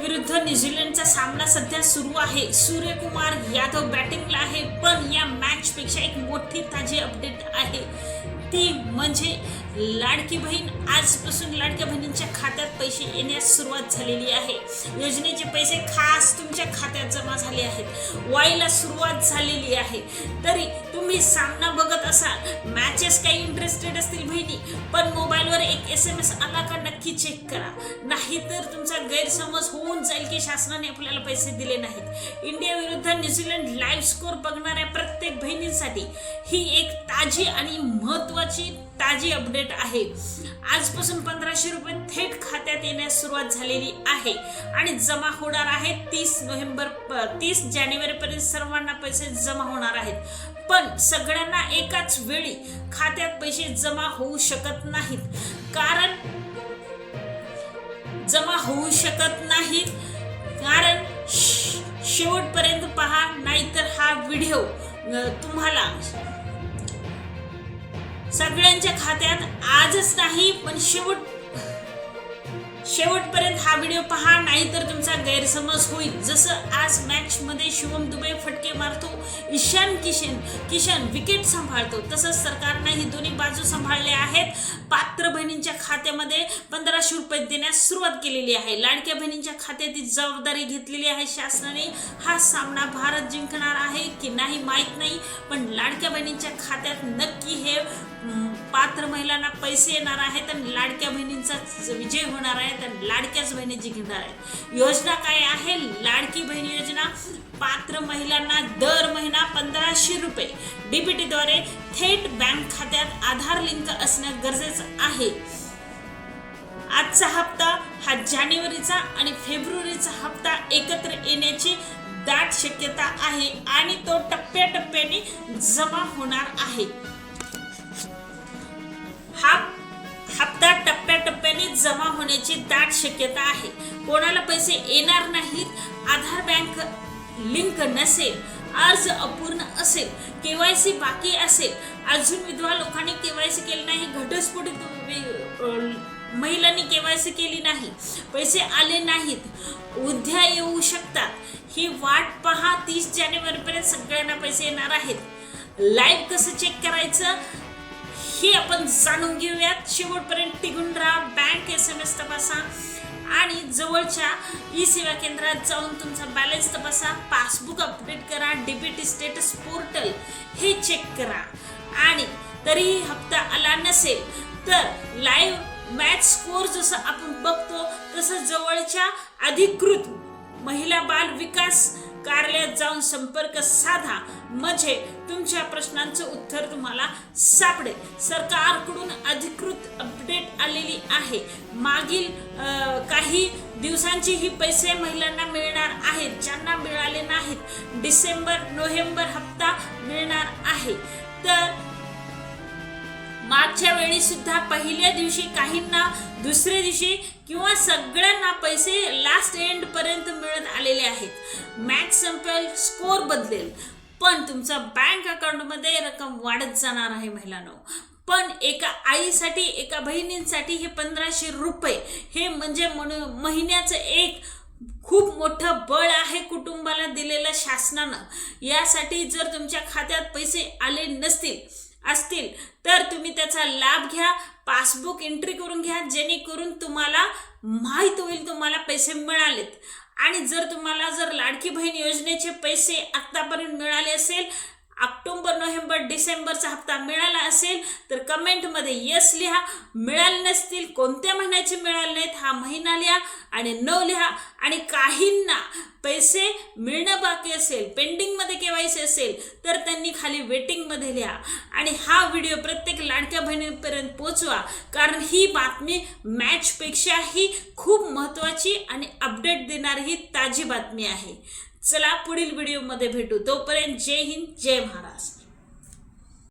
विरुद्ध न्यूझीलंडचा सामना सध्या सुरू आहे। सूर्यकुमार यादव बॅटिंगला आहे, पण या मॅच पेक्षा एक मोठी ताजी अपडेट आहे, ती म्हणजे लाडकी बहीण। आजपासून लाडक्या बहिणींच्या खात्यात पैसे येण्यास सुरुवात झालेली आहे। योजनेचे पैसे खास तुमच्या खात्यात जमा झाले आहेत, व्हायला सुरुवात झालेली आहे। तरी तुम्ही सामना बघत असाल, मॅचेस काही इंटरेस्टेड असतील बहिणी, पण मोबाईलवर एक SMS आला का नक्की चेक करा, नाहीतर तुमचा गैरसमज होऊन जाईल की शासनाने आपल्याला पैसे दिले नाहीत। इंडिया विरुद्ध न्यूझीलंड लाईव्ह स्कोर बघणाऱ्या प्रत्येक बहिणींसाठी ही एक ताजी आणि महत्त्वाची ताजी अपडेट आहे। आजपासून 1500 रुपये थेट खात्यात येण्यास सुरुवात झालेली आहे आणि जमा होणार आहेत 30 जानेवारी पर्यंत सर्वांना पैसे जमा होणार आहेत। पण सगळ्यांना एकाच वेळी खात्यात पैसे जमा होऊ शकत नाहीत, कारण शेवटपर्यंत पहा, नाहीतर हा व्हिडिओ तुम्हाला सगळ्यांच्या खात्यात आजच नाही पण शेवटपर्यंत हा व्हिडिओ पहा, नाहीतर तुमचा गैरसमज होईल। जसं आज मॅच मध्ये शिवम दुबे फटके मारतो, ईशान किशन विकेट सांभाळतो, तसंच सरकारने ही दोन्ही बाजू सांभाळल्या आहेत। पात्र बहिणींच्या खात्यामध्ये 1500 रुपये देण्यास सुरुवात केलेली आहे। लाडक्या बहिणींच्या खात्यात ही जबाबदारी घेतलेली आहे शासनाने। हा सामना भारत जिंकणार आहे की नाही माहित नाही, पण लाडक्या बहिणींच्या खात्यात नक्की हे पात्र महिलांना पैसे येणार आहेत आणि लाडक्या बहिणींचा विजय होणार आहे, तर लाडक्याच बहिणी जिंकणार आहेत। योजना काय आहे? लाडकी बहीण योजना पात्र महिलांना दर महिना 1500 रुपये DBT द्वारे थेट बँक खात्यात आधार लिंक असणे गरजेचं आहे। आजचा हप्ता हा जानेवारीचा आणि फेब्रुवारीचा हप्ता एकत्र येण्याची दाट शक्यता आहे आणि तो टप्प्याटप्प्याने जमा होणार आहे। हा हप्ता टप्प्याटप्प्याने जमा होण्याची दाट शक्यता आहे। कोणाला पैसे येणार नाहीत, आधार बँक लिंक नसेल, अर्ज अपूर्ण असेल, KYC बाकी असेल, अजून विधवा लोकांनी KYC केली नाही, घटस्फोटित महिलांनी KYC केली नाही, पैसे आले नाहीत, उद्या येऊ शकतात। ही वाट पहा, 30 जानेवारी पर्यंत सगळ्यांना पैसे येणार आहेत। लाईव्ह कसं चेक करायचं हे आपण जाणून घेऊयात। शेवटपर्यंत टिकून राहा, बँक SMS तपासा आणि जवळच्या ई-सेवा केंद्रात जाऊन तुमचा बॅलन्स तपासा, पासबुक अपडेट करा, DBT स्टेटस पोर्टल हे चेक करा। आणि तरीही हप्ता आला नसेल तर लाईव्ह मॅच स्कोर जसं आपण बघतो तसं जवळच्या अधिकृत महिला बाल विकास कार्यालयात जाऊन संपर्क साधा, म्हणजे तुमच्या प्रश्नांचं उत्तर तुम्हाला सापडेल। सरकारकडून अधिकृत अपडेट आलेली आहे। मागील काही दिवसांची ही पैसे महिलांना मिळणार आहेत, ज्यांना मिळाले नाहीत। डिसेंबर-नोव्हेंबर हप्ता मिळणार आहे। तर मागच्या वेळी सुद्धा पहिल्या दिवशी काहींना, दुसऱ्या दिवशी किंवा सगळ्यांना पैसे लास्ट एंड पर्यंत मिळत आलेले आहेत। मॅच संपेल, स्कोर बदलेल, पण तुमचा बँक अकाउंट मध्ये रक्कम वाढत जाणार आहे महिलांनो। पण एका आईसाठी, एका बहिणींसाठी हे 1500 रुपये हे म्हणजे महिन्याचं एक खूप मोठं बळ आहे कुटुंबाला दिलेलं शासनानं। यासाठी जर तुमच्या खात्यात पैसे आले असतील तर तुम्ही त्याचा लाभ घ्या, पासबुक एंट्री करून घ्या, जेणेकरून तुम्हाला माहित होईल तुम्हाला पैसे मिळालेत। आणि जर लाडकी बहीण योजनेचे पैसे आतापर्यंत मिळाले असेल, ऑक्टोबर, नोव्हेंबर, डिसेंबरचा हप्ता मिळाला असेल तर कमेंटमध्ये यस लिहा। मिळाले नसतील, कोणत्या महिन्याचे मिळाले नाहीत हा महिना लिहा आणि नो लिहा। आणि काहींना पैसे मिळणं बाकी असेल, पेंडिंगमध्ये KYC असेल तर त्यांनी खाली वेटिंगमध्ये लिहा। आणि हा व्हिडिओ प्रत्येक लाडक्या बहिणीपर्यंत पोहोचवा, कारण ही बातमी मॅचपेक्षाही खूप महत्त्वाची आणि अपडेट देणारी ही ताजी बातमी आहे। चला पुढील व्हिडिओमध्ये भेटू, तोपर्यंत जय हिंद, जय महाराष्ट्र।